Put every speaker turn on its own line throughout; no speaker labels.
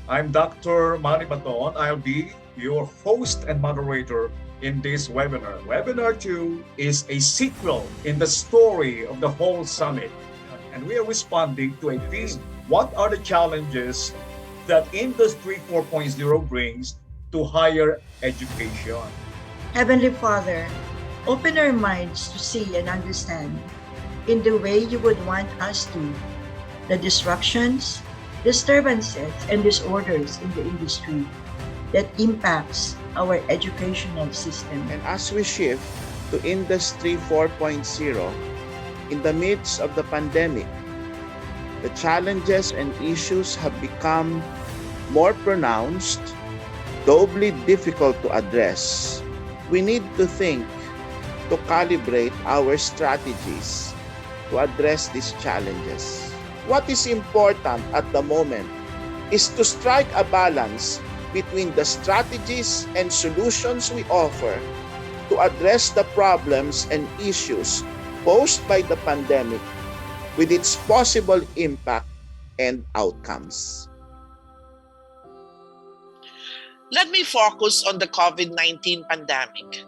I'm Dr. Manny Baton. I'll be your host and moderator in this webinar. Webinar 2 is a sequel in the story of the whole summit, and we are responding to a theme. What are the challenges that Industry 4.0 brings to higher education?
Heavenly Father, open our minds to see and understand in the way you would want us to the disruptions, disturbances, and disorders in the industry that impacts our educational system.
And as we shift to Industry 4.0, in the midst of the pandemic, the challenges and issues have become more pronounced, doubly difficult to address. We need to think to calibrate our strategies to address these challenges. What is important at the moment is to strike a balance between the strategies and solutions we offer to address the problems and issues posed by the pandemic with its possible impact and outcomes.
Let me focus on the COVID-19 pandemic.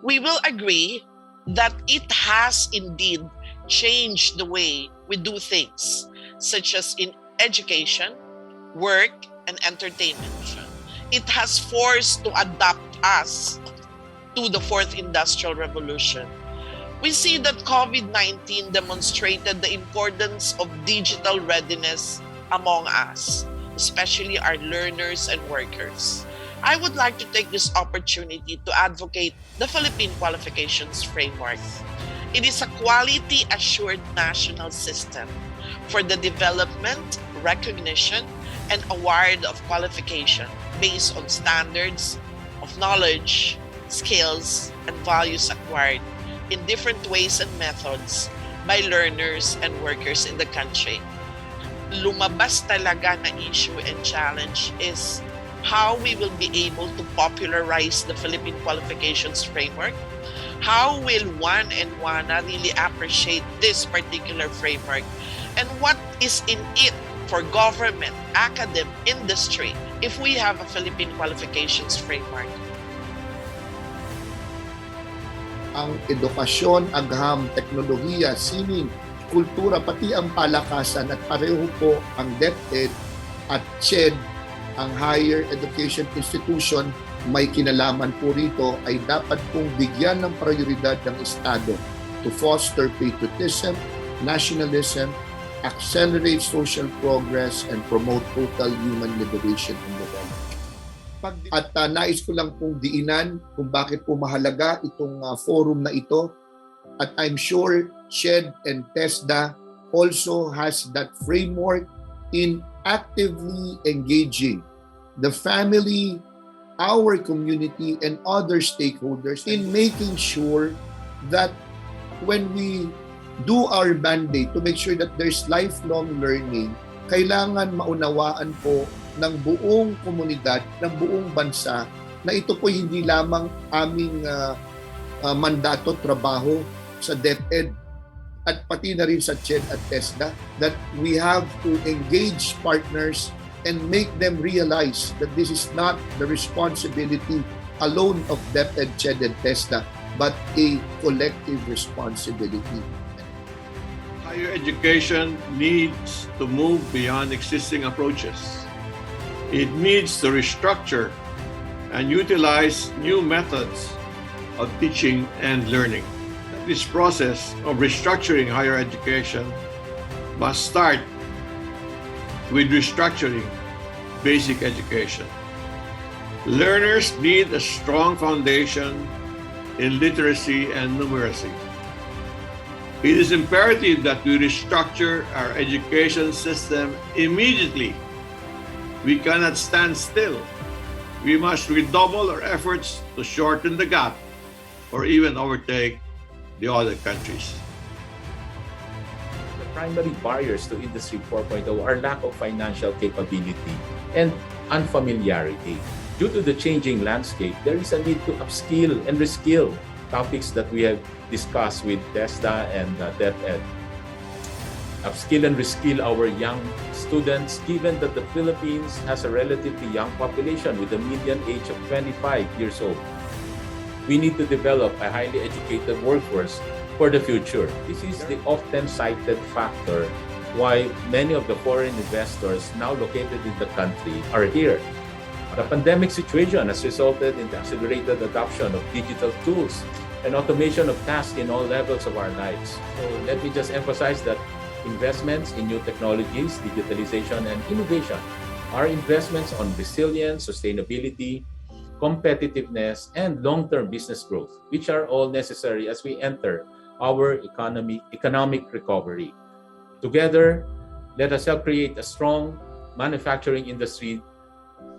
We will agree that it has indeed changed the way we do things, such as in education, work, and entertainment. It has forced to adapt us to the fourth industrial revolution. We see that COVID-19 demonstrated the importance of digital readiness among us, especially our learners and workers. I would like to take this opportunity to advocate the Philippine Qualifications Framework. It is a quality-assured national system for the development, recognition, and award of qualification based on standards of knowledge, skills, and values acquired in different ways and methods by learners and workers in the country. Lumabas talaga na issue and challenge is how we will be able to popularize the Philippine Qualifications Framework. How will one and WANA really appreciate this particular framework? And what is in it for government, academic, industry if we have a Philippine Qualifications Framework?
Ang edukasyon, agham, teknolohiya, sining, kultura, pati ang palakasan at pareho po ang DepEd at CHED, ang higher education institution, may kinalaman po rito ay dapat pong bigyan ng prioridad ng Estado to foster patriotism, nationalism, accelerate social progress, and promote total human liberation and development. At nais ko lang pong diinan kung bakit po mahalaga itong forum na ito. At I'm sure CHED and TESDA also has that framework in actively engaging the family, our community, and other stakeholders in making sure that when we do our mandate to make sure that there's lifelong learning, kailangan maunawaan po ng buong komunidad, ng buong bansa, na ito po hindi lamang aming mandato, trabaho sa DepEd at pati na rin sa CHED at TESDA, that we have to engage partners and make them realize that this is not the responsibility alone of DepEd, CHED, and TESDA, but a collective responsibility.
Higher education needs to move beyond existing approaches. It needs to restructure and utilize new methods of teaching and learning. This process of restructuring higher education must start with restructuring basic education. Learners need a strong foundation in literacy and numeracy. It is imperative that we restructure our education system immediately. We cannot stand still. We must redouble our efforts to shorten the gap or even overtake the other countries.
Primary barriers to Industry 4.0 are lack of financial capability and unfamiliarity. Due to the changing landscape, there is a need to upskill and reskill, topics that we have discussed with TESDA and DepEd. upskill and reskill our young students, given that the Philippines has a relatively young population with a median age of 25 years old. We need to develop a highly educated workforce for the future. This is the often cited factor why many of the foreign investors now located in the country are here. The pandemic situation has resulted in the accelerated adoption of digital tools and automation of tasks in all levels of our lives. So let me just emphasize that investments in new technologies, digitalization, and innovation are investments on resilience, sustainability, competitiveness, and long-term business growth, which are all necessary as we enter our economic recovery. Together, let us help create a strong manufacturing industry.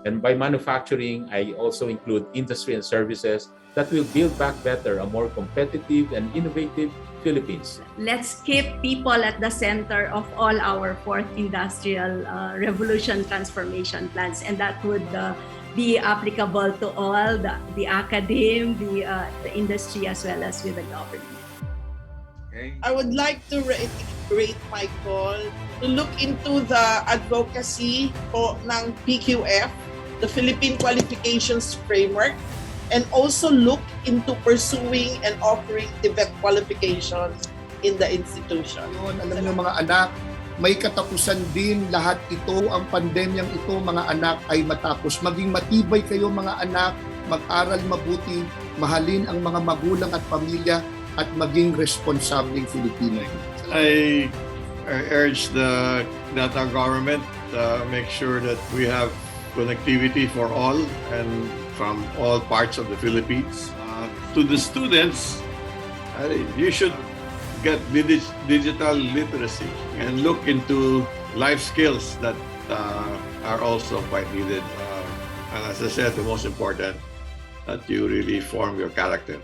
And by manufacturing, I also include industry and services that will build back better a more competitive and innovative Philippines.
Let's keep people at the center of all our fourth industrial revolution transformation plans, and that would be applicable to all the academe, the industry, as well as with the government.
Okay.
I would like to reiterate my call to look into the advocacy ng PQF, the Philippine Qualifications Framework, and also look into pursuing and offering TVET qualifications in the institution.
Yun, alam niyo mga anak, may katapusan din lahat ito, ang pandemyang ito mga anak ay matapos. Maging matibay kayo mga anak, mag-aral mabuti, mahalin ang mga magulang at pamilya, at maging responsableng Filipino.
I urge that our government make sure that we have connectivity for all and from all parts of the Philippines. To the students, you should get digital literacy and look into life skills that are also quite needed. And as I said, the most important, that you really form your character.